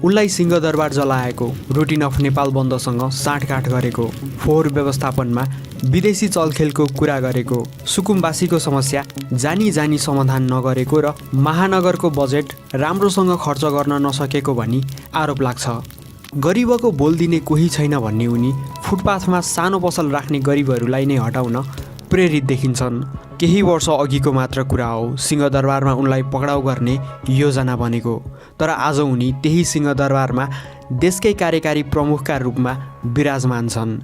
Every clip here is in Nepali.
उनलाई सिंहदरबार जलाएको, रुटिन अफ नेपाल बन्दसँग साँठगाँठ गरेको, फोहोर व्यवस्थापनमा विदेशी चलखेलको कुरा गरेको, सुकुम्बासीको समस्या जानी जानी समाधान नगरेको र महानगरको बजेट राम्रोसँग खर्च गर्न नसकेको भनी आरोप लाग्छ। गरिबको बोल दिने कोही छैन भन्ने उनी फुटपाथमा सानो पसल राख्ने गरिबहरूलाई नै हटाउन प्रेरित देखिन्छन्। केही वर्ष अघिको मात्र कुरा हो सिंहदरबारमा उनलाई पक्राउ गर्ने योजना बनेको, तर आज उनी त्यही सिंहदरबारमा देशकै कार्यकारी प्रमुखका रूपमा विराजमान छन्।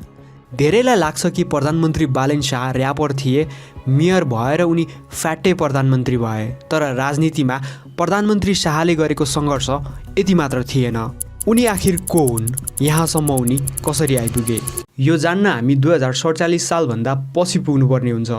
धेरैलाई लाग्छ कि प्रधानमन्त्री बालेन शाह र्यापर थिए, मेयर भएर उनी फ्याट्टै प्रधानमन्त्री भए, तर राजनीतिमा प्रधानमन्त्री शाहले गरेको सङ्घर्ष यति मात्र थिएन। उनी आखिर को हुन्, यहाँसम्म उनी कसरी आइपुगे, यो जान्न हामी 2047 सालभन्दा पछि पुग्नुपर्ने हुन्छ।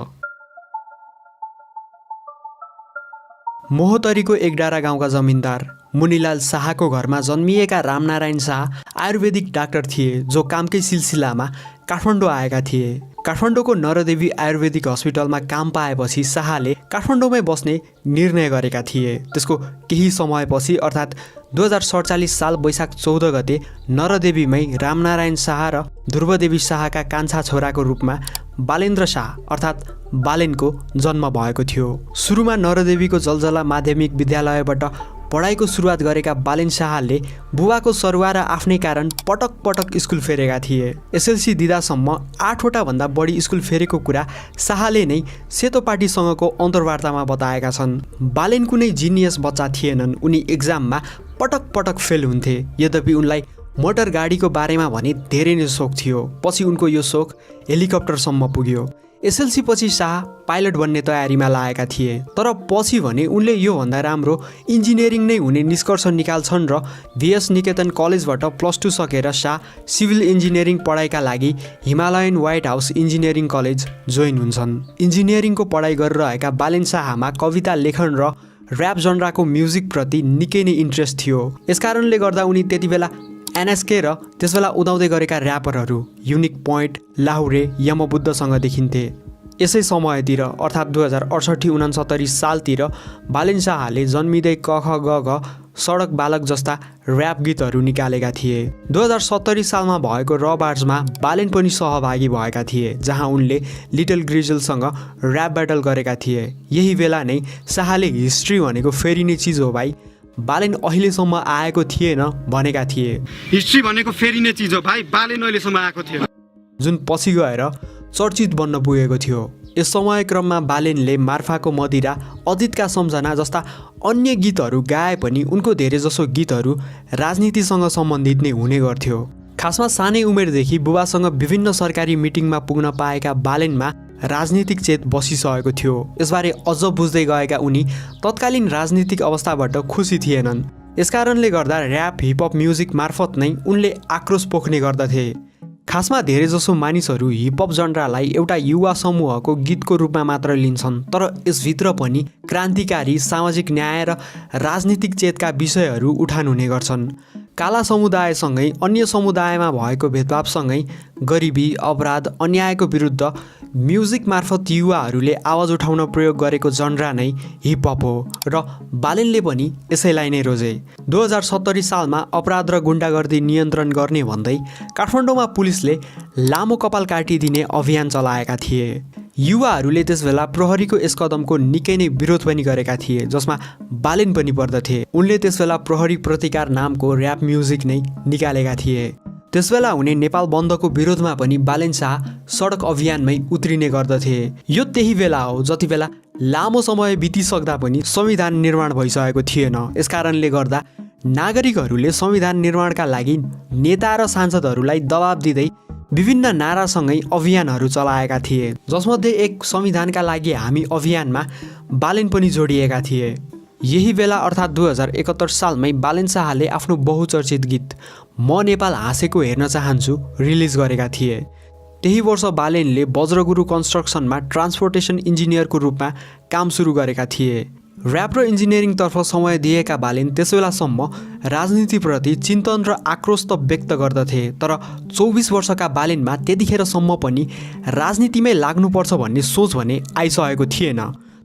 मोहतरीको एकडारा गाउँका जमिनदार मुनिलाल शाहको घरमा जन्मिएका रामनारायण शाह आयुर्वेदिक डाक्टर थिए जो कामकै सिलसिलामा काठमाडौँ आएका थिए। काठमाडौँको नरदेवी आयुर्वेदिक हस्पिटलमा काम पाएपछि शाहले काठमाडौँमै बस्ने निर्णय गरेका थिए। त्यसको केही समयपछि अर्थात् 2047 साल वैशाख 14 गते नरदेवीमै रामनारायण शाह र ध्रुवदेवी शाहका कान्छा छोराको रूपमा बालेन्द्र शाह अर्थात् बालेनको जन्म भएको थियो। सुरुमा नरदेवीको जलजला माध्यमिक विद्यालयबाट पढाइको सुरुवात गरेका बालेन शाहले बुबाको सरुवा र आफ्नै कारण पटक पटक स्कुल फेरेका थिए। एसएलसी दिँदासम्म 8वटा भन्दा बढी स्कुल फेरेको कुरा शाहले नै सेतो पार्टीसँगको अन्तर्वार्तामा बताएका छन्। बालेन कुनै जिनियस बच्चा थिएनन्, उनी एक्जाममा पटक पटक फेल हुन्थे। यद्यपि उनलाई मोटर गाडीको बारेमा भने धेरै नै सोख थियो। पछि उनको यो सोख हेलिकप्टरसम्म पुग्यो। एसएलसी पछि शाह पाइलट बन्ने तयारीमा लागेका थिए, तर पछि भने उनले योभन्दा राम्रो इन्जिनियरिङ नै हुने निष्कर्ष निकाल्छन् र भिएस निकेतन कलेजबाट +2 सकेर शाह सिभिल इन्जिनियरिङ पढाइका लागि Himalayan white house engineering college join हुन्छन्। इन्जिनियरिङको पढाइ गरिरहेका बालेन शाहमा कविता लेखन र ऱ्याप जनराको म्युजिकप्रति निकै नै इन्ट्रेस्ट थियो। यसकारणले गर्दा उनी त्यति बेला एनएसके र त्यसबेला उदाउँदै गरेका र्यापरहरू युनिक पोइन्ट, लाहुरे, यमबुद्धसँग देखिन्थे। यसै समयतिर अर्थात् 2068-69 सालतिर बालेन शाहले जन्मिँदै क ख ग घ, सडक बालक जस्ता र्याप गीतहरू निकालेका थिए। 2070 सालमा भएको रबार्ड्समा बालेन पनि सहभागी भएका थिए, जहाँ उनले लिटल ग्रिजलसँग र्याप ब्याटल गरेका थिए। यही बेला नै शाहले हिस्ट्री भनेको फेरिने चिज हो भाइ, बालेन अहिलेसम्म आएको थिएन भनेका थिए। हिस्ट्री भनेको फेरिने चिज हो भाइ, बालेन अहिलेसम्म आएको थिएन, जुन पछि गएर चर्चित बन्न पुगेको थियो। यस समय क्रममा बालेनले मार्फाको मदिरा, अदितका सम्झना जस्ता अन्य गीतहरू गाए पनि उनको धेरैजसो गीतहरू राजनीतिसँग सम्बन्धित नै हुने गर्थ्यो। खासमा सानै उमेरदेखि बुबासँग विभिन्न सरकारी मिटिङमा पुग्न पाएका बालेनमा राजनीतिक चेत बसिसकेको थियो। यसबारे अझ बुझ्दै गएका उनी तत्कालीन राजनीतिक अवस्थाबाट खुसी थिएनन्। यसकारणले गर्दा र्याप, हिपहप म्युजिक मार्फत नै उनले आक्रोश पोख्ने गर्दथे। खासमा धेरैजसो मानिसहरू हिपहप जनरालाई एउटा युवा समूहको गीतको रूपमा मात्र लिन्छन्, तर यसभित्र पनि क्रान्तिकारी, सामाजिक न्याय र राजनीतिक चेतका विषयहरू उठान हुने गर्छन्। काला समुदायसँगै अन्य समुदायमा भएको भेदभावसँगै गरिबी, अपराध, अन्यायको विरुद्ध म्युजिक मार्फत युवाहरूले आवाज उठाउन प्रयोग गरेको जनरा नै हिपहप हो र बालेनले पनि यसैलाई नै रोजे। 2070 सालमा अपराध र गुण्डागर्दी नियन्त्रण गर्ने भन्दै काठमाडौँमा पुलिसले लामो कपाल काटिदिने अभियान चलाएका थिए। युवाहरूले त्यसबेला प्रहरीको यस कदमको निकै नै विरोध पनि गरेका थिए, जसमा बालेन पनि पर्दथे। उनले त्यसबेला प्रहरी प्रतिकार नामको र्याप म्युजिक नै निकालेका थिए। त्यसबेला हुने नेपाल बन्दको विरोधमा पनि बालेन शाह सडक अभियानमै उत्रिने गर्दथे। यो त्यही बेला हो जति बेला लामो समय बितिसक्दा पनि संविधान निर्माण भइसकेको थिएन। यसकारणले गर्दा नागरिकहरूले संविधान निर्माणका लागि नेता र सांसदहरूलाई दबाब दिँदै विभिन्न नारासँगै अभियानहरू चलाएका थिए, जसमध्ये एक संविधानका लागि हामी अभियानमा बालेन पनि जोडिएका थिए। यही बेला अर्थात् 2071 सालमै बालेन शाहले आफ्नो बहुचर्चित गीत म नेपाल हाँसेको हेर्न चाहन्छु रिलिज गरेका थिए। त्यही वर्ष बालेनले वज्रगुरु कन्स्ट्रक्सनमा ट्रान्सपोर्टेसन इन्जिनियरको रूपमा काम सुरु गरेका थिए। र्याप र इन्जिनियरिङतर्फ समय दिएका बालेन त्यसबेलासम्म राजनीतिप्रति चिन्तन र आक्रोश त व्यक्त गर्दथे, तर 24 वर्षका बालेनमा त्यतिखेरसम्म पनि राजनीतिमै लाग्नुपर्छ भन्ने सोच भने आइसकेको थिएन।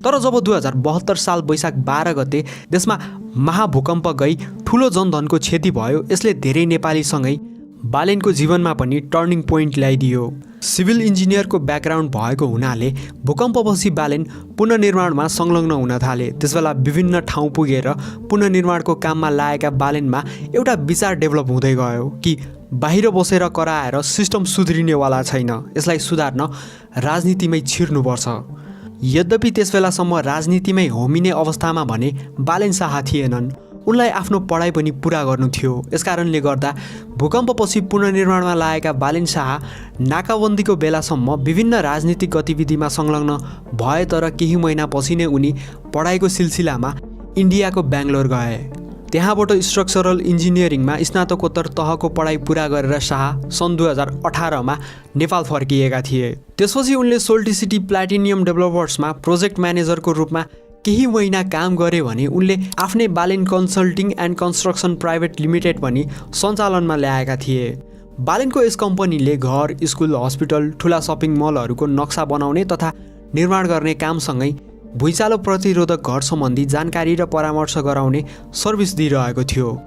तर जब 2072 साल वैशाख 12 गते देशमा महाभूकम्प गई ठुलो जनधनको क्षति भयो, यसले धेरै नेपालीसँगै बालेनको जीवनमा पनि टर्निङ पोइन्ट ल्याइदियो। सिभिल इन्जिनियरको ब्याकग्राउन्ड भएको हुनाले भूकम्पपछि बालेन पुनर्निर्माणमा संलग्न हुन थाले। त्यसबेला विभिन्न ठाउँ पुगेर पुनर्निर्माणको काममा लागेका बालेनमा एउटा विचार डेभलप हुँदै गयो कि बाहिर बसेर कराएर सिस्टम सुध्रिनेवाला छैन, यसलाई सुधार्न राजनीतिमै छिर्नुपर्छ। यद्यपि त्यसबेलासम्म राजनीतिमै होमिने अवस्थामा भने बालेन शाह थिएनन्। उनलाई आफ्नो पढाइ पनि पुरा गर्नु थियो। यसकारणले गर्दा भूकम्पपछि पुनर्निर्माणमा लागेका बालेन शाह नाकाबन्दीको बेलासम्म विभिन्न राजनीतिक गतिविधिमा संलग्न भए, तर केही महिनापछि नै उनी पढाइको सिलसिलामा इन्डियाको बेङ्गलोर गए। त्यहाँबाट स्ट्रक्चरल इन्जिनियरिङमा स्नातकोत्तर तहको पढाइ पुरा गरेर शाह सन् 2018मा नेपाल फर्किएका थिए। त्यसपछि उनले सोल्टिसिटी प्लाटिनियम डेभलपर्समा प्रोजेक्ट म्यानेजरको रूपमा केही महिना काम गरे भने उनले आफ्नै Balen consulting and construction private limited पनि सञ्चालनमा ल्याएका थिए। बालेनको यस कम्पनीले घर, स्कुल, हस्पिटल, ठुला सपिङ मलहरूको नक्सा बनाउने तथा निर्माण गर्ने कामसँगै भुइँचालो प्रतिरोधक घर सम्बन्धी जानकारी र परामर्श गराउने सर्भिस दिइरहेको थियो।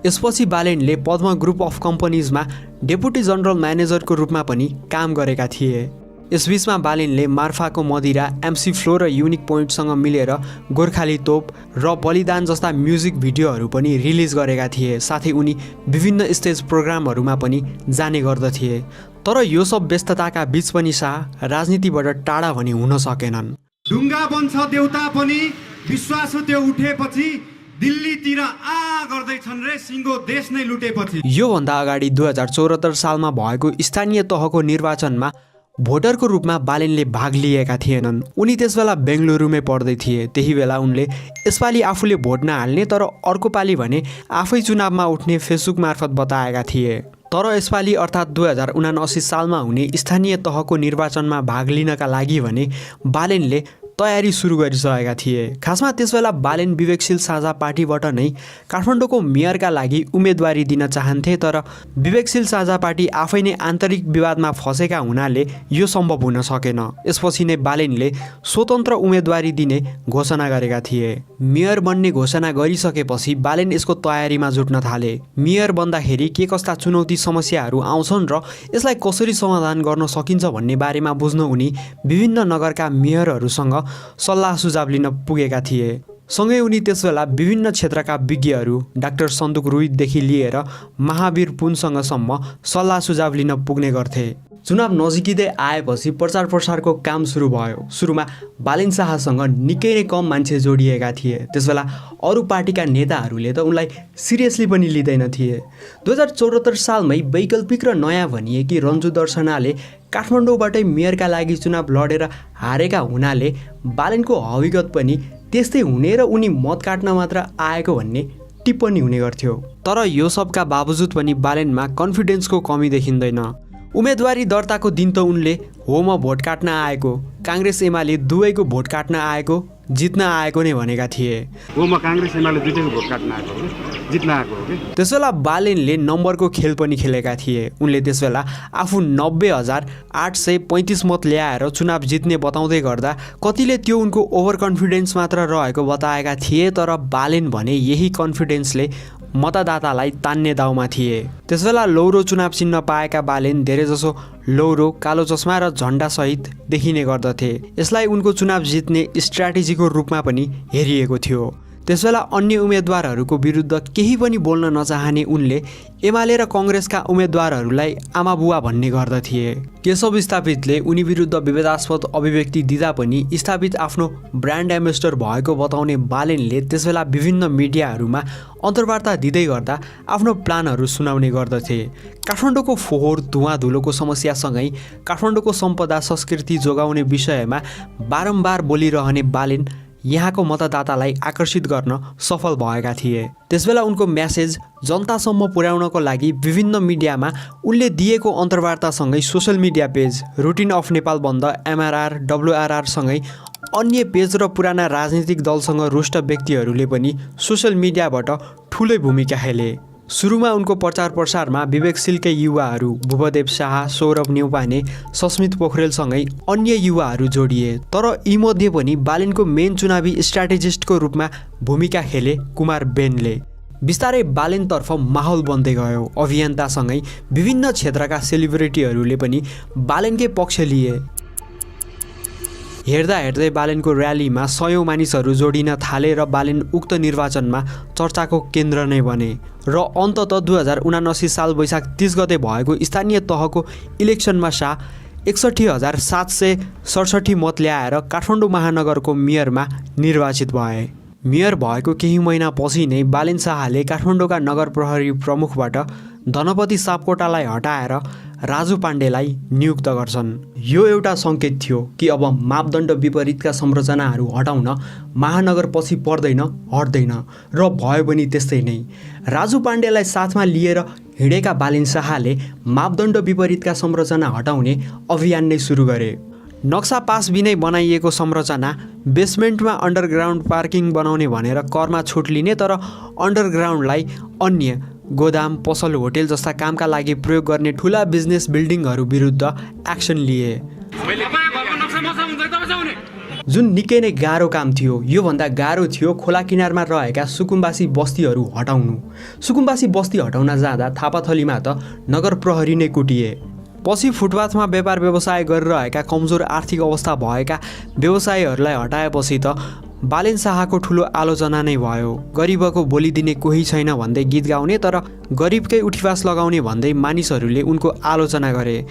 यसपछि बालेनले पद्म ग्रुप अफ कम्पनीजमा डेपुटी जनरल म्यानेजरको रूपमा पनि काम गरेका थिए। यसबीचमा बालेनले मार्फाको मदिरा, एमसी फ्लो र युनिक पोइन्टसँग मिलेर गोर्खाली तोप र बलिदान जस्ता म्युजिक भिडियोहरू पनि रिलिज गरेका थिए। साथै उनी विभिन्न स्टेज प्रोग्रामहरूमा पनि जाने गर्दथे। तर यो सब व्यस्तताका बीच पनि शाह राजनीतिबाट टाढा भने हुन सकेनन्। ढुङ्गा बन्छ देउता पनि विश्वास त्यो उठेपछि दिल्लीतिर गर्दैछन् रे सिङ्गो देश नै लुटेपछि। योभन्दा अगाडि 2074 सालमा भएको स्थानीय तहको निर्वाचनमा भोटरको रूपमा बालेनले भाग लिएका थिएनन्। उनी त्यसबेला बेङ्गलुरुमै पढ्दै थिए। त्यही बेला उनले यसपालि आफूले भोट नहाल्ने तर अर्को पालि भने आफै चुनावमा उठ्ने फेसबुक मार्फत बताएका थिए। तर यसपालि अर्थात् 2079 सालमा हुने स्थानीय तहको निर्वाचनमा भाग लिनका लागि भने बालेनले तयारी सुरु गरिसकेका थिए। खासमा त्यसबेला बालेन विवेकशील साझा पार्टीबाट नै काठमाडौँको मेयरका लागि उम्मेदवारी दिन चाहन्थे, तर विवेकशील साझा पार्टी आफै नै आन्तरिक विवादमा फँसेका हुनाले यो सम्भव हुन सकेन। यसपछि नै बालेनले स्वतन्त्र उम्मेदवारी दिने घोषणा गरेका थिए। मेयर बन्ने घोषणा गरिसकेपछि बालेन यसको तयारीमा जुट्न थाले। मेयर बन्दाखेरि के कस्ता चुनौती समस्याहरू आउँछन् र यसलाई कसरी समाधान गर्न सकिन्छ भन्ने बारेमा बुझ्न उनी विभिन्न नगरका मेयरहरूसँग सल्लाह सुझाव लिन पुगेका थिए। सँगै उनी त्यसबेला विभिन्न क्षेत्रका विज्ञहरू डाक्टर सन्दुक रुइतदेखि लिएर महावीर पुनसँगसम्म सल्लाह सुझाव लिन पुग्ने गर्थे। चुनाव नजिकिँदै आएपछि प्रचार प्रसारको काम सुरु भयो। सुरुमा बालेन शाहसँग निकै नै कम मान्छे जोडिएका थिए। त्यसबेला अरू पार्टीका नेताहरूले त उनलाई सिरियसली पनि लिँदैन थिए। 2074 सालमै वैकल्पिक र नयाँ भनिएकी रन्जु दर्शनाले काठमाडौँबाटै मेयरका लागि चुनाव लडेर हारेका हुनाले बालेनको हविगत पनि त्यस्तै हुने र उनी मत काट्न मात्र आएको भन्ने टिप्पणी हुने गर्थ्यो। तर यो सबका बावजुद पनि बालेनमा कन्फिडेन्सको कमी देखिँदैन। उम्मेदवारी दर्ताको दिन त उनले हो म भोट काट्न आएको, काङ्ग्रेस एमाले दुवैको भोट काट्न आएको, जित्न आएको नै भनेका थिए। हो म काङ्ग्रेस एमाले दुईटैको भोट काट्न आएको हो, जित्न आएको हो कि। त्यसबेला बालेनले नम्बरको खेल पनि खेलेका थिए। उनले त्यसबेला आफू 90,835 मत ल्याएर चुनाव जित्ने बताउँदै गर्दा कतिले त्यो उनको ओभर कन्फिडेन्स मात्र रहेको बताएका थिए, तर बालेन भने यही कन्फिडेन्सले मतदातालाई तान्ने दाउमा थिए। त्यसबेला लौरो चुनाव चिन्ह पाएका बालेन धेरैजसो लौरो, कालो चस्मा र झन्डासहित देखिने गर्दथे। यसलाई उनको चुनाव जित्ने स्ट्र्याटेजीको रूपमा पनि हेरिएको थियो। त्यसबेला अन्य उम्मेदवारहरूको विरुद्ध केही पनि बोल्न नचाहने उनले एमाले र कङ्ग्रेसका उम्मेदवारहरूलाई आमाबुवा भन्ने गर्दथे। केशव स्थापितले उनी विरुद्ध विवादास्पद अभिव्यक्ति दिँदा पनि स्थापित आफ्नो ब्रान्ड एम्बेसडर भएको बताउने बालेनले त्यसबेला विभिन्न मिडियाहरूमा अन्तर्वार्ता दिँदै गर्दा आफ्नो प्लानहरू सुनाउने गर्दथे। काठमाडौँको फोहोर धुवाँ धुलोको समस्यासँगै काठमाडौँको सम्पदा संस्कृति जोगाउने विषयमा बारम्बार बोलिरहने बालेन यहाँको मतदातालाई आकर्षित गर्न सफल भएका थिए। त्यसबेला उनको म्यासेज जनतासम्म पुर्याउनको लागि विभिन्न मिडियामा उनले दिएको अन्तर्वार्तासँगै social media page routine of Nepal बन्द, एमआरआर, WRR सँगै अन्य पेज र पुराना राजनीतिक दलसँग रुष्ट व्यक्तिहरूले पनि सोसल मिडियाबाट ठुलै भूमिका खेले। सुरुमा उनको प्रचार प्रसारमा विवेकशीलकै युवाहरू भूपदेव शाह, सौरभ न्यौपाने, सस्मित पोखरेलसँगै अन्य युवाहरू जोडिए। तर यीमध्ये पनि बालेनको मेन चुनावी स्ट्राटेजिस्टको रूपमा भूमिका खेले कुमार बेनले। बिस्तारै बालेनतर्फ माहौल बन्दै गयो। अभियन्तासँगै विभिन्न क्षेत्रका सेलिब्रिटीहरूले पनि बालेनकै पक्ष लिए। हेर्दा हेर्दै बालेनको र्यालीमा सयौँ मानिसहरू जोडिन थाले र बालेन उक्त निर्वाचनमा चर्चाको केन्द्र नै बने। र अन्ततः 2079 साल वैशाख 30 गते भएको स्थानीय तहको इलेक्सनमा शाह 61,767 मत ल्याएर काठमाडौँ महानगरको मेयरमा निर्वाचित भए। मेयर भएको केही महिनापछि नै बालेन शाहले काठमाडौँका नगर प्रहरी प्रमुखबाट धनपति सापकोटालाई हटाएर राजु पाण्डेलाई नियुक्त गर्छन्। यो एउटा सङ्केत थियो कि अब मापदण्ड विपरीतका संरचनाहरू हटाउन महानगर पछि पर्दैन, हट्दैन र भयो पनि त्यस्तै नै। राजु पाण्डेलाई साथमा लिएर हिँडेका बालेन शाहले मापदण्ड विपरीतका संरचना हटाउने अभियान नै सुरु गरे। नक्सा पास बिनै बनाइएको संरचना बेसमेन्टमा अन्डरग्राउन्ड पार्किङ बनाउने भनेर करमा छुट लिने, तर अन्डरग्राउन्डलाई अन्य गोदाम, पसल, होटेल जस्ता कामका लागि प्रयोग गर्ने ठुला बिजनेस बिल्डिङहरू विरुद्ध एक्सन लिए, जुन निकै नै गाह्रो काम थियो। योभन्दा गाह्रो थियो खोला किनारमा रहेका सुकुम्बासी बस्तीहरू हटाउनु। सुकुम्बासी बस्ती हटाउन जाँदा थापाथलीमा त नगर प्रहरी नै कुटिए। पछि फुटपाथमा व्यापार व्यवसाय गरिरहेका कमजोर आर्थिक अवस्था भएका व्यवसायीहरूलाई हटाएपछि त बालेन शाहको ठुलो आलोचना नै भयो। गरिबको बोली दिने कोही छैन भन्दै गीत गाउने, तर गरिबकै उठिवास लगाउने भन्दै मानिसहरूले उनको आलोचना गरे।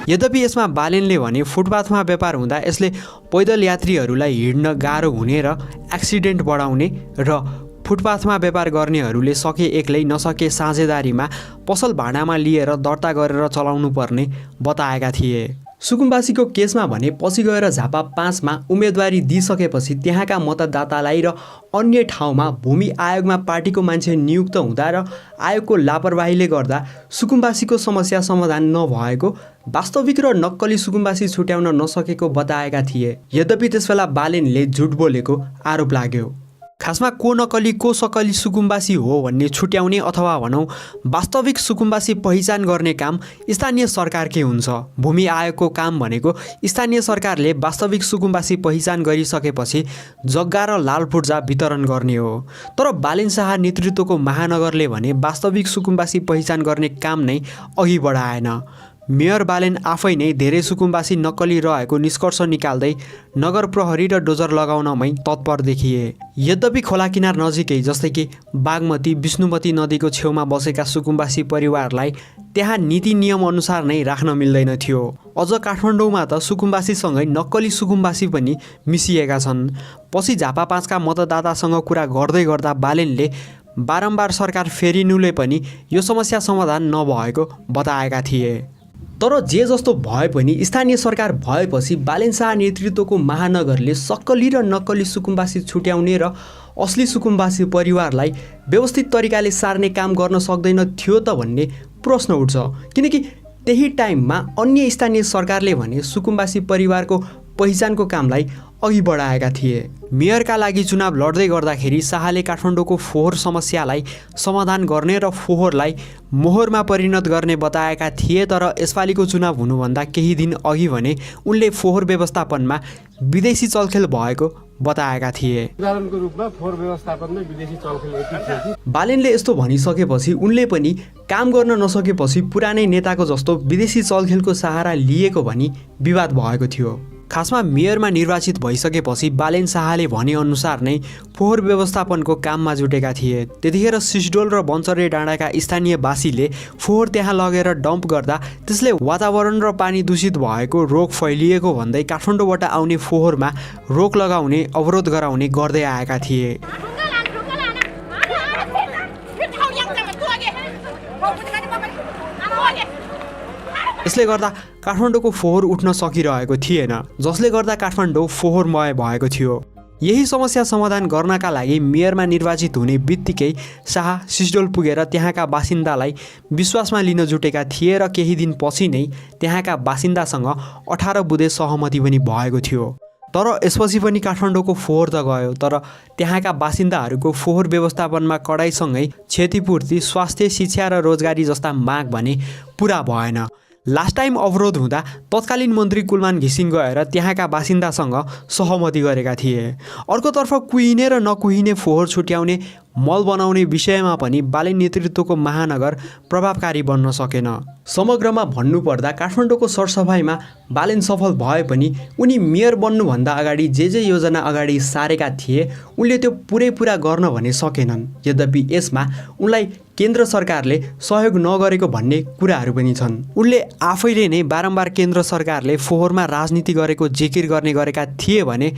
यद्यपि यसमा बालेनले भने फुटपाथमा व्यापार हुँदा यसले पैदल यात्रीहरूलाई हिँड्न गाह्रो हुने र एक्सिडेन्ट बढाउने र फुटपाथमा व्यापार गर्नेहरूले सके एक्लै नसके साझेदारीमा पसल भाडामा लिएर दर्ता गरेर चलाउनु पर्ने बताएका थिए। सुकुम्बासीको केसमा भने पछि गएर झापा 5 मा उम्मेदवारी दिइसकेपछि त्यहाँका मतदातालाई र अन्य ठाउँमा भूमि आयोगमा पार्टीको मान्छे नियुक्त हुँदा र आयोगको लापरवाहीले गर्दा सुकुम्बासीको समस्या समाधान नभएको, वास्तविक र नक्कली सुकुम्बासी छुट्याउन नसकेको बताएका थिए। यद्यपि त्यसबेला बालेनले झुट बोलेको आरोप लाग्यो। खासमा को नक्कली को सक्कली सुकुम्बासी हो भन्ने छुट्याउने अथवा भनौँ वास्तविक सुकुम्बासी पहिचान गर्ने काम स्थानीय सरकारकै हुन्छ। भूमि आयोगको काम भनेको स्थानीय सरकारले वास्तविक सुकुम्बासी पहिचान गरिसकेपछि जग्गा र लाल पूर्जा वितरण गर्ने हो। तर बालेन शाह नेतृत्वको महानगरले भने वास्तविक सुकुम्बासी पहिचान गर्ने काम नै अघि बढाएन। मेयर बालेन आफै नै धेरै सुकुम्बासी नक्कली रहेको निष्कर्ष निकाल्दै नगर प्रहरी र डोजर लगाउनमै तत्पर देखिए। यद्यपि खोला किनार नजिकै जस्तै कि बागमती, विष्णुमती नदीको छेउमा बसेका सुकुम्बासी परिवारलाई त्यहाँ नीति नियम अनुसार नै राख्न मिल्दैन थियो। अझ काठमाडौँमा त सुकुम्बासीसँगै नक्कली सुकुम्बासी पनि मिसिएका छन्। पछि झापा 5 का मतदातासँग कुरा गर्दै गर्दा बालेनले बारम्बार सरकार फेरिनुले पनि यो समस्या समाधान नभएको बताएका थिए। तर जे जस्तो भए पनि स्थानीय सरकार भएपछि बालेन शाह नेतृत्वको महानगरले सक्कली र नक्कली सुकुम्बासी छुट्याउने र असली सुकुम्बासी परिवारलाई व्यवस्थित तरिकाले सार्ने काम गर्न सक्दैन थियो त भन्ने प्रश्न उठ्छ। किनकि त्यही टाइममा अन्य स्थानीय सरकारले भने सुकुम्बासी परिवारको पहिचानको कामलाई अघि बढाएका थिए। मेयरका लागि चुनाव लड्दै गर्दाखेरि शाहले काठमाडौँको फोहोर समस्यालाई समाधान गर्ने र फोहोरलाई मोहरमा परिणत गर्ने बताएका थिए। तर यसपालिको चुनाव हुनुभन्दा केही दिन अघि भने उनले फोहोर व्यवस्थापनमा विदेशी चलखेल भएको बताएका थिए। उदाहरणको रूपमा फोहोर व्यवस्थापनमा विदेशी चलखेल यति थियो कि बालेनले यस्तो भनिसकेपछि उनले पनि काम गर्न नसकेपछि पुरानै नेताको जस्तो विदेशी चलखेलको सहारा लिएको भनी विवाद भएको थियो। खासमा मेयरमा निर्वाचित भइसकेपछि बालेन शाहले भनेअनुसार नै फोहोर व्यवस्थापनको काममा जुटेका थिए। त्यतिखेर सिसडोल र बन्चरे डाँडाका स्थानीयवासीले फोहोर त्यहाँ लगेर डम्प गर्दा त्यसले वातावरण र पानी दूषित भएको, रोग फैलिएको भन्दै काठमाडौँबाट आउने फोहोरमा रोक लगाउने, अवरोध गराउने गर्दै आएका थिए। यसले गर्दा काठमाडौँको फोहोर उठ्न सकिरहेको थिएन, जसले गर्दा काठमाडौँ फोहोरमय भएको थियो। यही समस्या समाधान गर्नका लागि मेयरमा निर्वाचित हुने बित्तिकै शाह सिसडोल पुगेर त्यहाँका बासिन्दालाई विश्वासमा लिन जुटेका थिए र केही दिन पछि नै त्यहाँका बासिन्दासँग 18 बुँदे सहमति पनि भएको थियो। तर यसपछि पनि काठमाडौँको फोहोर त गयो, तर त्यहाँका बासिन्दाहरूको फोहोर व्यवस्थापनमा कडाइसँगै क्षतिपूर्ति, स्वास्थ्य, शिक्षा र रोजगारी जस्ता माग भने पुरा भएन। लास्ट टाइम अवरोध हुँदा तत्कालीन मन्त्री कुलमान घिसिङ गएर त्यहाँका बासिन्दासँग सहमति गरेका थिए। अर्कोतर्फ कुहिने र नकुहिने फोहोर छुट्याउने, मल बनाउने विषयमा पनि बालेन नेतृत्वको महानगर प्रभावकारी बन्न सकेन। समग्रमा भन्नुपर्दा काठमाडौँको सरसफाइमा बालेन सफल भए पनि उनी मेयर बन्नुभन्दा अगाडि जे योजना अगाडि सारेका थिए उनले त्यो पुरा गर्न भने सकेनन्। यद्यपि यसमा उनलाई केन्द्र सरकारले सहयोग नगरेको भन्ने कुराहरू पनि छन्। उनले आफैले नै बारम्बार केन्द्र सरकारले फोहोरमा राजनीति गरेको जिकिर गर्ने गरेका थिए भने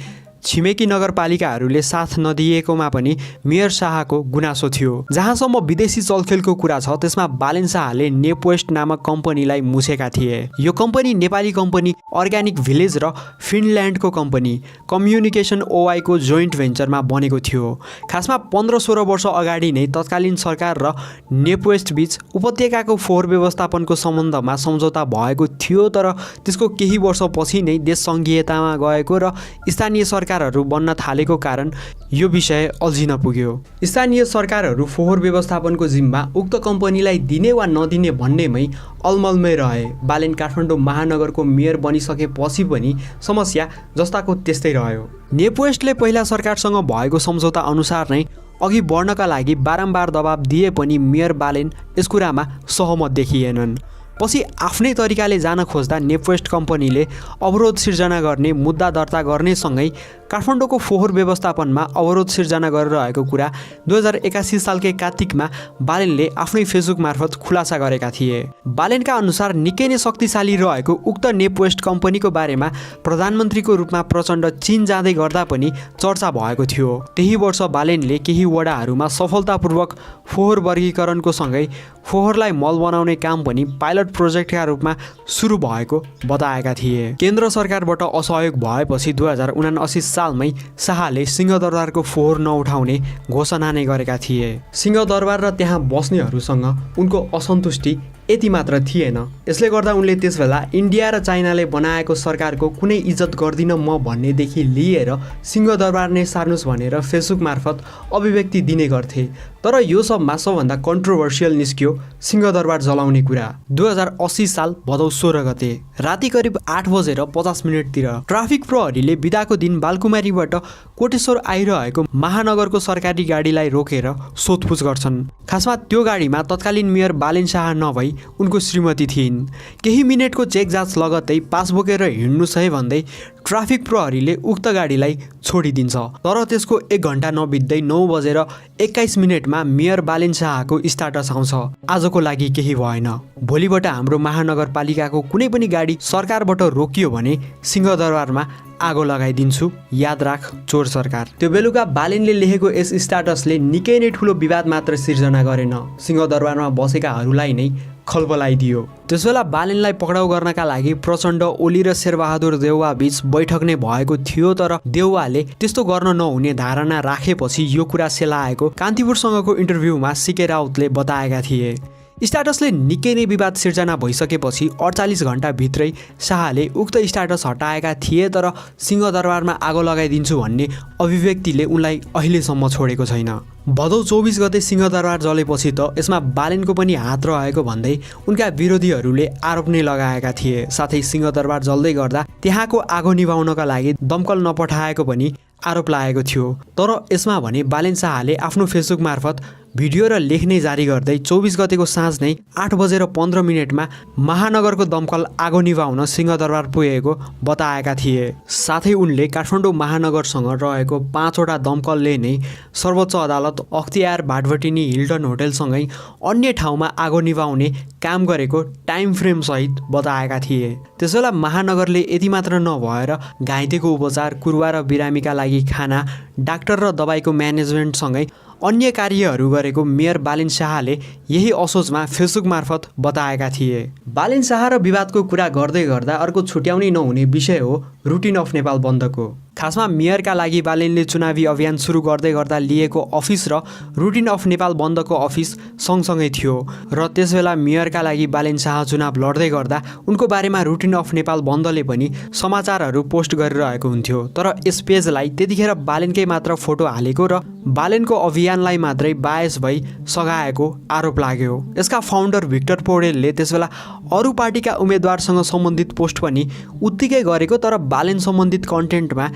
छिमेकी नगरपालिकाहरूले साथ नदिएकोमा पनि मेयर शाहको गुनासो थियो। जहाँसम्म विदेशी चलखेलको कुरा छ त्यसमा बालेन शाहले नेपवेस्ट नामक कम्पनीलाई मुछेका थिए। यो company Nepali company organic village र फिनल्यान्डको कम्पनी कम्युनिकेसन ओवाईको जोइन्ट भेन्चरमा बनेको थियो। खासमा 15-16 वर्ष अगाडि नै तत्कालीन सरकार र नेपवेस्ट बीच उपत्यकाको फोहोर व्यवस्थापनको सम्बन्धमा सम्झौता भएको थियो, तर त्यसको केही वर्षपछि नै देश सङ्घीयतामा गएको र स्थानीय सरकारहरू बन्न थालेको कारण यो विषय अल्झिन पुग्यो। स्थानीय सरकारहरू फोहोर व्यवस्थापनको जिम्मा उक्त कम्पनीलाई दिने वा नदिने भन्नेमै अलमलमै रहे। बालेन काठमाडौँ महानगरको मेयर बनिसकेपछि पनि समस्या जस्ताको त्यस्तै रह्यो। नेपवेस्टले पहिला सरकारसँग भएको सम्झौता अनुसार नै अघि बढ्नका लागि बारम्बार दबाब दिए पनि मेयर बालेन यस कुरामा सहमत देखिएनन्। पछि आफ्नै तरिकाले जान खोज्दा नेपवेस्ट कम्पनीले अवरोध सिर्जना गर्ने, मुद्दा दर्ता गर्नेसँगै काठमाडौँको फोहोर व्यवस्थापनमा अवरोध सिर्जना गरिरहेको कुरा 2081 सालकै कार्तिकमा बालेनले आफ्नै फेसबुक मार्फत खुलासा गरेका थिए। बालेनका अनुसार निकै नै शक्तिशाली रहेको उक्त नेपवेस्ट कम्पनीको बारेमा प्रधानमन्त्रीको रूपमा प्रचण्ड चीन जाँदै गर्दा पनि चर्चा भएको थियो। त्यही वर्ष बालेनले केही वडाहरूमा सफलतापूर्वक फोहोर वर्गीकरणको सँगै फोहोरलाई मल बनाउने काम पनि पाइलट प्रोजेक्टका रूपमा सुरु भएको बताएका थिए। केन्द्र सरकारबाट असहयोग भएपछि 2079 सालमै शाहले सिंहदरबारको फोहोर नउठाउने घोषणा नै गरेका थिए। सिंहदरबार र त्यहाँ बस्नेहरूसँग उनको असन्तुष्टि यति मात्र थिएन। यसले गर्दा उनले त्यसबेला इन्डिया र चाइनाले बनाएको सरकारको कुनै इज्जत गर्दिन म भन्नेदेखि लिएर सिंहदरबार नै सार्नुस् भनेर फेसबुक मार्फत अभिव्यक्ति दिने गर्थे। तर यो सबमा सबभन्दा कन्ट्रोभर्सियल निस्क्यो सिंहदरबार जलाउने कुरा। 2080 साल भदौ 16 गते राति करिब 8:50 ट्राफिक प्रहरीले बिदाको दिन बालकुमारीबाट कोटेश्वर आइरहेको महानगरको सरकारी गाडीलाई रोकेर सोधपुछ गर्छन्। खासमा त्यो गाडीमा तत्कालीन मेयर बालेन शाह नभई उनको श्रीमती थिइन्। केही मिनेटको चेक जाँच लगत्तै पास बोकेर हिँड्नुस् है भन्दै ट्राफिक प्रहरीले उक्त गाडीलाई छोडिदिन्छ। तर त्यसको 1 घण्टा नबित्दै 9:21 मेयर बालेन शाहको स्टाटस आउँछ, आजको लागि केही भएन। भोलिबाट हाम्रो महानगरपालिकाको कुनै पनि गाडी सरकारबाट रोकियो भने सिंहदरबारमा आगो लगाइदिन्छु, याद राख चोर सरकार। त्यो बेलुका बालेनले लेखेको यस स्टाटसले निकै नै ठुलो विवाद मात्र सिर्जना गरेन, सिंहदरबारमा बसेकाहरूलाई नै खलबलाइदियो। त्यसबेला बालेनलाई पक्राउ गर्नका लागि प्रचण्ड, ओली र शेरबहादुर देउवा बीच बैठक नै भएको थियो, तर देउवाले त्यस्तो गर्न नहुने धारणा राखेपछि यो कुरा सेलाएको कान्तिपुरसँगको इन्टरभ्यूमा सीके राउतले बताएका थिए। स्टाटसले निकै नै विवाद सिर्जना भइसकेपछि 48 घण्टाभित्रै शाहले उक्त स्टाटस हटाएका थिए, तर सिंहदरबारमा आगो लगाइदिन्छु भन्ने अभिव्यक्तिले उनलाई अहिलेसम्म छोडेको छैन। भदौ 24 गते सिंहदरबार जलेपछि त यसमा बालेनको पनि हात रहेको भन्दै उनका विरोधीहरूले आरोप नै लगाएका थिए। साथै सिंहदरबार जल्दै गर्दा त्यहाँको आगो निभाउनका लागि दमकल नपठाएको पनि आरोप लागेको थियो। तर यसमा भने बालेन शाहले आफ्नो फेसबुक मार्फत भिडियो र लेख्ने जारी गर्दै 24 गतेको साँझ नै 8:15 महानगरको दमकल आगो निभाउन सिंहदरबार पुगेको बताएका थिए। साथै उनले काठमाडौँ महानगरसँग रहेको 5वटा दमकलले नै सर्वोच्च अदालत, अख्तियार, भाटभटिनी, हिल्टन होटेलसँगै अन्य ठाउँमा आगो निभाउने काम गरेको टाइम फ्रेम सहित बताएका थिए। त्यसबेला महानगरले यति मात्र नभएर घाइतेको उपचार, कुरुवा र बिरामीका लागि खाना, डाक्टर र दबाईको म्यानेजमेन्टसँगै अन्य कार्यहरू गरेको मेयर बालेन शाहले यही असोजमा फेसबुक मार्फत बताएका थिए। बालेन शाह र विवादको कुरा गर्दै गर्दा अर्को छुट्याउनै नहुने विषय हो रुटिन अफ नेपाल बन्दको। खासमा मेयरका लागि बालेनले चुनावी अभियान सुरु गर्दै गर्दा लिएको अफिस र रुटिन अफ नेपाल बन्दको अफिस सँगसँगै थियो र त्यसबेला मेयरका लागि बालेन शाह चुनाव लड्दै गर्दा उनको बारेमा रुटिन अफ नेपाल बन्दले पनि समाचारहरू पोस्ट गरिरहेको हुन्थ्यो। तर यस पेजलाई त्यतिखेर बालेनकै मात्र फोटो हालेको र बालेनको अभियानलाई मात्रै बायस भई सघाएको आरोप लाग्यो। यसका फाउन्डर भिक्टर पौडेलले त्यसबेला अरू पार्टीका उम्मेदवारसँग सम्बन्धित पोस्ट पनि उत्तिकै गरेको तर बालेन सम्बन्धित कन्टेन्टमा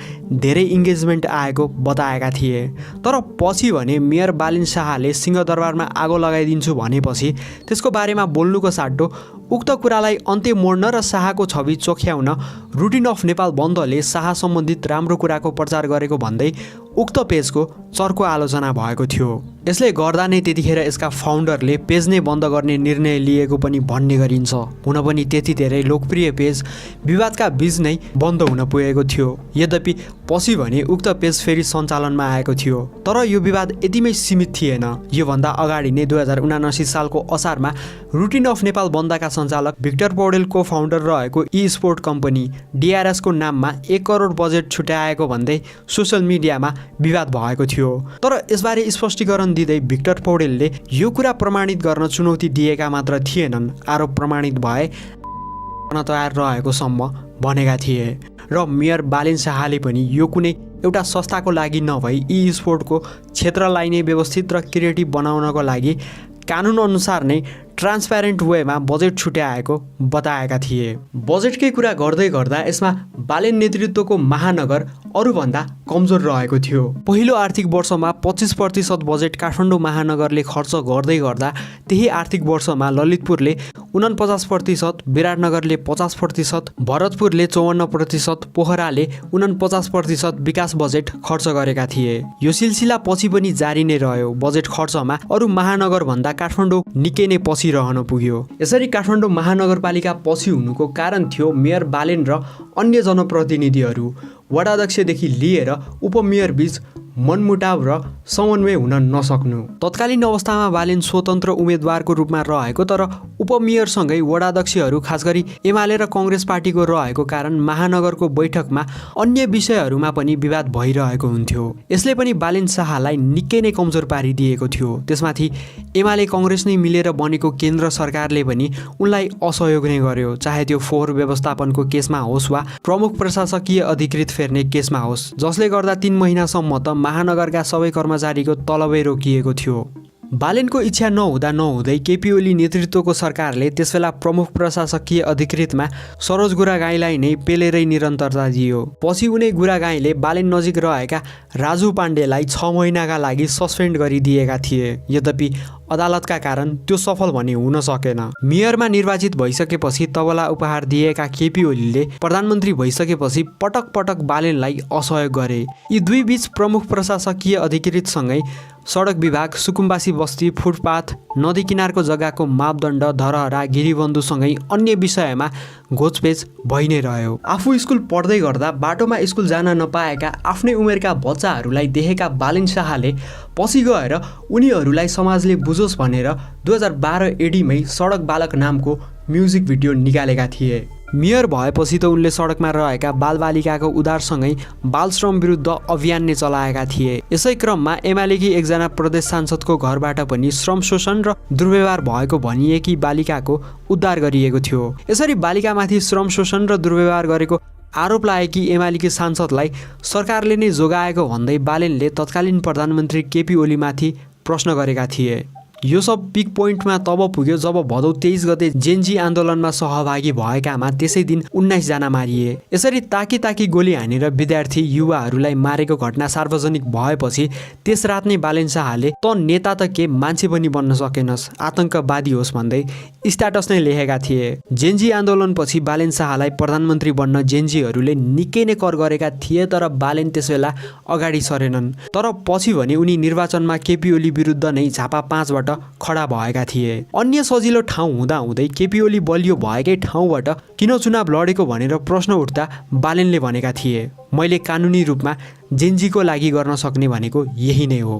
धेरै इङ्गेजमेन्ट आएको बताएका थिए। तर पछि भने मेयर बालेन शाहले सिंहदरबारमा आगो लगाइदिन्छु भनेपछि त्यसको बारेमा बोल्नुको साट्टो उक्त कुरालाई अन्त्य मोड्न र शाहको छवि चोख्याउन रुटिन अफ नेपाल बन्दले शाह सम्बन्धित राम्रो कुराको प्रचार गरेको भन्दै उक्त पेजको चर्को आलोचना भएको थियो। यसले गर्दा नै त्यतिखेर यसका फाउन्डरले पेज नै बन्द गर्ने निर्णय लिएको पनि भन्ने गरिन्छ। हुन पनि त्यति धेरै लोकप्रिय पेज विवादका बीच नै बन्द हुन पुगेको थियो। यद्यपि पछि भने उक्त पेज फेरि सञ्चालनमा आएको थियो। तर यो विवाद यतिमै सीमित थिएन। योभन्दा अगाडि नै 2079 सालको असारमा रुटिन अफ नेपाल बन्दका सञ्चालक भिक्टर पौडेल को फाउन्डर रहेको ई स्पोर्ट कम्पनी DRS को नाममा 1 करोड बजेट छुट्याएको भन्दै सोसल मिडियामा विवाद भएको थियो। तर यसबारे स्पष्टीकरण दिँदै भिक्टर पौडेलले यो कुरा प्रमाणित गर्न चुनौती दिएका मात्र थिएनन्, आरोप प्रमाणित भए गर्न तयार रहेको सम्म भनेका थिए। र मेयर बालेन शाहले पनि यो कुनै एउटा संस्थाको लागि नभई ई स्पोर्टको क्षेत्रलाई नै व्यवस्थित र क्रिएटिभ बनाउनको लागि कानुन अनुसार नै ट्रान्सप्यारेन्ट वेमा बजेट छुट्याएको बताएका थिए। बजेटकै कुरा गर्दै गर्दा यसमा बालेन नेतृत्वको महानगर अरूभन्दा कमजोर रहेको थियो। पहिलो आर्थिक वर्षमा 25% बजेट काठमाडौँ महानगरले खर्च गर्दै गर्दा त्यही आर्थिक वर्षमा ललितपुरले 49%, विराटनगरले 50%, भरतपुरले 54%, पोखराले 49% विकास बजेट खर्च गरेका थिए। यो सिलसिला पछि पनि जारी नै रह्यो। बजेट खर्चमा अरू महानगरभन्दा काठमाडौँ निकै नै पछि रहन पुग्यो। यसरी काठमाडौँ महानगरपालिका पछि हुनुको कारण थियो मेयर बालेन र अन्य जनप्रतिनिधिहरू वडाध्यक्षदेखि लिएर उपमेयर बीच मनमुटाव र समन्वय हुन नसक्नु। तत्कालीन अवस्थामा बालेन स्वतन्त्र उम्मेदवारको रूपमा रहेको तर उपमेयरसँगै वडाध्यक्षहरू खास गरी एमाले र कङ्ग्रेस पार्टीको रहेको कारण महानगरको बैठकमा अन्य विषयहरूमा पनि विवाद भइरहेको हुन्थ्यो। यसले पनि बालेन शाहलाई निकै नै कमजोर पारिदिएको थियो। त्यसमाथि एमाले कङ्ग्रेस नै मिलेर बनेको केन्द्र सरकारले पनि उनलाई असहयोग नै गर्यो, चाहे त्यो फोहोर व्यवस्थापनको केसमा होस् वा प्रमुख प्रशासकीय अधिकृत फेर्ने केसमा होस्, जसले गर्दा 3 महिनासम्म त महानगरका सबै कर्मचारीको तलबै रोकिएको थियो। बालेनको इच्छा नहुँदा नहुँदै केपी ओली नेतृत्वको सरकारले त्यसबेला प्रमुख प्रशासकीय अधिकृतमा सरोज गुरागाईँलाई नै पेलेरै निरन्तरता दियो। पछि उनै गुरागाईँले बालेन नजिक रहेका राजु पाण्डेलाई 6 महिनाका लागि सस्पेन्ड गरिदिएका थिए। यद्यपि अदालतका कारण त्यो सफल भने हुन सकेन। मेयरमा निर्वाचित भइसकेपछि तबला उपहार दिएका केपी ओलीले प्रधानमन्त्री भइसकेपछि पटक पटक बालेनलाई असहयोग गरे। यी दुई बीच प्रमुख प्रशासकीय अधिकृतसँगै सडक विभाग, सुकुम्बासी बस्ती, फुटपाथ, नदी किनारको जग्गाको मापदण्ड, धरहरा, गिरीबन्धुसँगै अन्य विषयमा घोचपेच भइ नै रह्यो। आफू स्कुल पढ्दै गर्दा बाटोमा स्कुल जान नपाएका आफ्नै उमेरका बच्चाहरूलाई देखेका बालेन शाहले पछि गएर उनीहरूलाई समाजले बुझोस् भनेर 2012 एडीमै सडक बालक नामको म्युजिक भिडियो निकालेका थिए। मेयर भएपछि त उनले सडकमा रहेका बालबालिकाको उद्धारसँगै बालश्रम विरुद्ध अभियान नै चलाएका थिए। यसै क्रममा एमालेकी एकजना प्रदेश सांसदको घरबाट पनि श्रम शोषण र दुर्व्यवहार भएको भनिएकी बालिकाको उद्धार गरिएको थियो। यसरी बालिकामाथि श्रम शोषण र दुर्व्यवहार गरेको आरोप लागेकी एमालेकी सांसदलाई सरकारले नै जोगाएको भन्दै बालेनले तत्कालीन प्रधानमन्त्री केपी ओलीमाथि प्रश्न गरेका थिए। यो सब पिक पोइन्टमा तब पुग्यो जब भदौ 23 गते जेनजी आन्दोलनमा सहभागी भएकामा त्यसै दिन 19 जना मारिए। यसरी ताकी गोली हानेर विद्यार्थी युवाहरूलाई मारेको घटना सार्वजनिक भएपछि त्यस रात नै बालेन शाहले त नेता त के मान्छे पनि बन्न सकेनस्, आतंकवादी होस् भन्दै स्ट्याटस नै लेखेका थिए। जेनजी आन्दोलनपछि बालेन शाहलाई प्रधानमन्त्री बन्न जेनजीहरूले निकै नै कर गरेका थिए तर बालेन त्यसबेला अगाडि सरेनन्। तर पछि भने उनी निर्वाचनमा केपी ओली विरुद्ध नै झापा 5 बाट खडा भएका थिए। अन्य सजिलो ठाउँ हुँदाहुँदै केपी ओली बलियो भएकै ठाउँबाट किन चुनाव लडेको भनेर प्रश्न उठ्दा बालेनले भनेका थिए, मैले कानुनी रूपमा जेनजीको लागि गर्न सक्ने भनेको यही नै हो।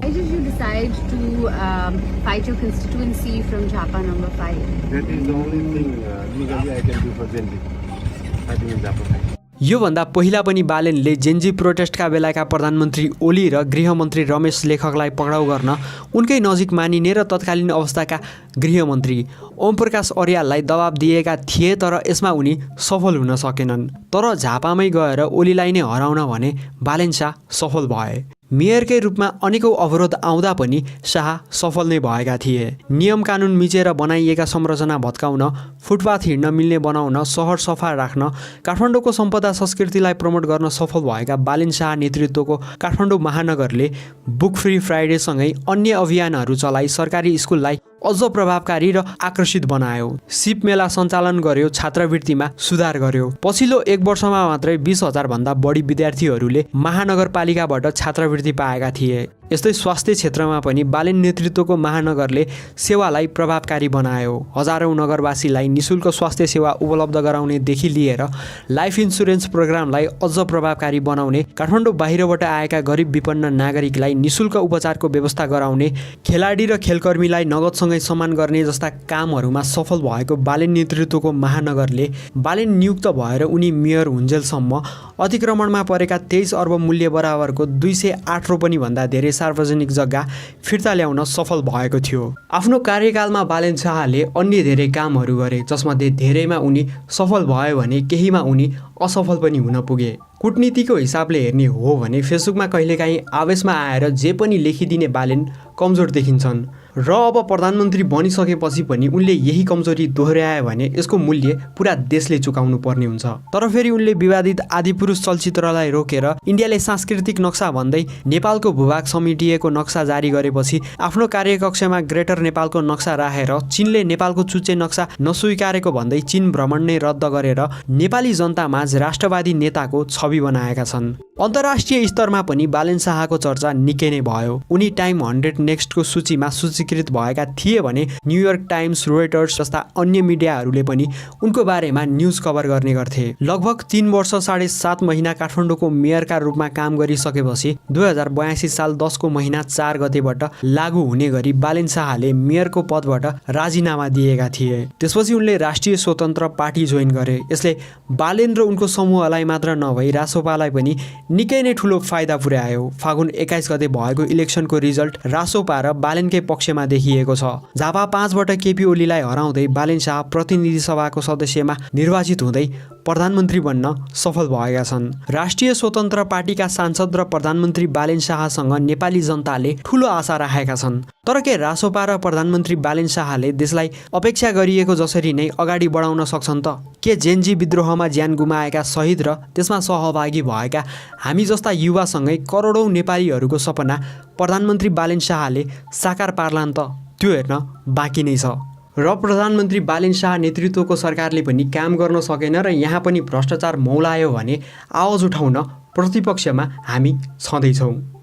योभन्दा पहिला पनि बालेनले जेन्जी प्रोटेस्टका बेलाका प्रधानमन्त्री ओली र गृहमन्त्री रमेश लेखकलाई पक्राउ गर्न उनकै नजिक मानिने र तत्कालीन अवस्थाका गृहमन्त्री ओमप्रकाश अर्याललाई दबाब दिएका थिए, तर यसमा उनी सफल हुन सकेनन्। तर झापामै गएर ओलीलाई नै हराउन भने बालेन शाह सफल भए। मेयरकै रूपमा अनेकौं अवरोध आउँदा पनि शाह सफल नै भएका थिए। नियम कानुन मिचेर बनाइएका संरचना भत्काउन, फुटपाथ हिँड्न मिल्ने बनाउन, सहर सफा राख्न, काठमाडौँको सम्पदा संस्कृतिलाई प्रमोट गर्न सफल भएका बालेन शाह नेतृत्वको काठमाडौँ महानगरले बुक फ्री फ्राइडेसँगै अन्य अभियानहरू चलाई सरकारी स्कुललाई अझ प्रभावकारी र आकर्षित बनायो। सिप मेला सञ्चालन गर्यो, छात्रवृत्तिमा सुधार गर्यो। पछिल्लो 1 वर्षमा मात्रै 20,000 भन्दा बढी विद्यार्थीहरूले महानगरपालिकाबाट छात्रवृत्ति पाएका थिए। यस्तै स्वास्थ्य क्षेत्रमा पनि बालेन नेतृत्वको महानगरले सेवालाई प्रभावकारी बनायो। हजारौं नगरवासीलाई निशुल्क स्वास्थ्य सेवा उपलब्ध गराउनेदेखि लिएर लाइफ इन्सुरेन्स प्रोग्रामलाई अझ प्रभावकारी बनाउने, काठमाडौँ बाहिरबाट आएका गरिब विपन्न नागरिकलाई निशुल्क उपचारको व्यवस्था गराउने, खेलाडी र खेलकर्मीलाई नगदसँगै सम्मान गर्ने जस्ता कामहरूमा सफल भएको बालेन नेतृत्वको महानगरले बालेन नियुक्त भएर उनी मेयर हुन्जेलसम्म अतिक्रमणमा परेका 23 अर्ब मूल्य बराबरको 208 रोपनी भन्दा धेरै सार्वजनिक जग्गा फिर्ता ल्याउन सफल भएको थियो। आफ्नो कार्यकालमा बालेन शाहले अन्य धेरै कामहरू गरे, जसमध्ये धेरैमा उनी सफल भयो भने केहीमा उनी असफल पनि हुन पुगे। कूटनीतिको हिसाबले हेर्ने हो भने फेसबुकमा कहिलेकाहीँ आवेशमा आएर जे पनि लेखिदिने बालेन कमजोर देखिन्छन् र अब प्रधानमन्त्री बनिसकेपछि पनि उनले यही कमजोरी दोहोर्याए भने यसको मूल्य पुरा देशले चुकाउनु पर्ने हुन्छ। तर फेरि उनले विवादित आदिपुरुष चलचित्रलाई रोकेर इन्डियाले सांस्कृतिक नक्सा भन्दै नेपालको भूभाग समेटिएको नक्सा जारी गरेपछि आफ्नो कार्यकक्षमा ग्रेटर नेपालको नक्सा राखेर चीनले नेपालको चुच्चे नक्सा नस्वीकारेको भन्दै चीन भ्रमण नै रद्द गरेर नेपाली जनतामाझ राष्ट्रवादी नेताको छवि बनाएका छन्। अन्तर्राष्ट्रिय स्तरमा पनि बालेन शाहको चर्चा निकै नै भयो। उनी टाइम 100 नेक्स्टको सूचीमा सूचीकृत भएका थिए भने न्युयोर्क टाइम्स, रोयटर्स जस्ता अन्य मिडियाहरूले पनि उनको बारेमा न्युज कभर गर्ने गर्थे। लगभग 3 वर्ष 7.5 महिना काठमाडौँको मेयरका रूपमा काम गरिसकेपछि 2082 साल 10 को महिना 4 गतेबाट लागू हुने गरी बालेन शाहले मेयरको पदबाट राजीनामा दिएका थिए। त्यसपछि उनले राष्ट्रिय स्वतन्त्र पार्टी जोइन गरे। यसले बालेन र उनको समूहलाई मात्र नभई रासोपालाई पनि निकै नै ठुलो फाइदा पुर्यायो। फागुन 21 गते भएको इलेक्सनको रिजल्ट रासोपा र बालेनकै पक्षमा देखिएको छ। झापा 5बाट केपी ओलीलाई हराउँदै बालेन शाह प्रतिनिधि सभाको सदस्यमा निर्वाचित हुँदै प्रधानमन्त्री बन्न सफल भएका छन्। राष्ट्रिय स्वतन्त्र पार्टीका सांसद र प्रधानमन्त्री बालेन शाहसँग नेपाली जनताले ठुलो आशा राखेका छन्। तर के रासोपा र प्रधानमन्त्री बालेन शाहले देशलाई अपेक्षा गरिएको जसरी नै अगाडि बढाउन सक्छन् त? के जेन्जी विद्रोहमा ज्यान गुमाएका शहीद र त्यसमा सहभागी भएका हामी जस्ता युवासँगै करोडौं नेपालीहरूको सपना प्रधानमन्त्री बालेन शाहले साकार पार्लान् त? त्यो हेर्न बाँकी नै छ। र प्रधानमन्त्री बालेन शाह नेतृत्वको सरकारले पनि काम गर्न सकेन र यहाँ पनि भ्रष्टाचार मौलायो भने आवाज उठाउन प्रतिपक्षमा हामी छँदैछौँ।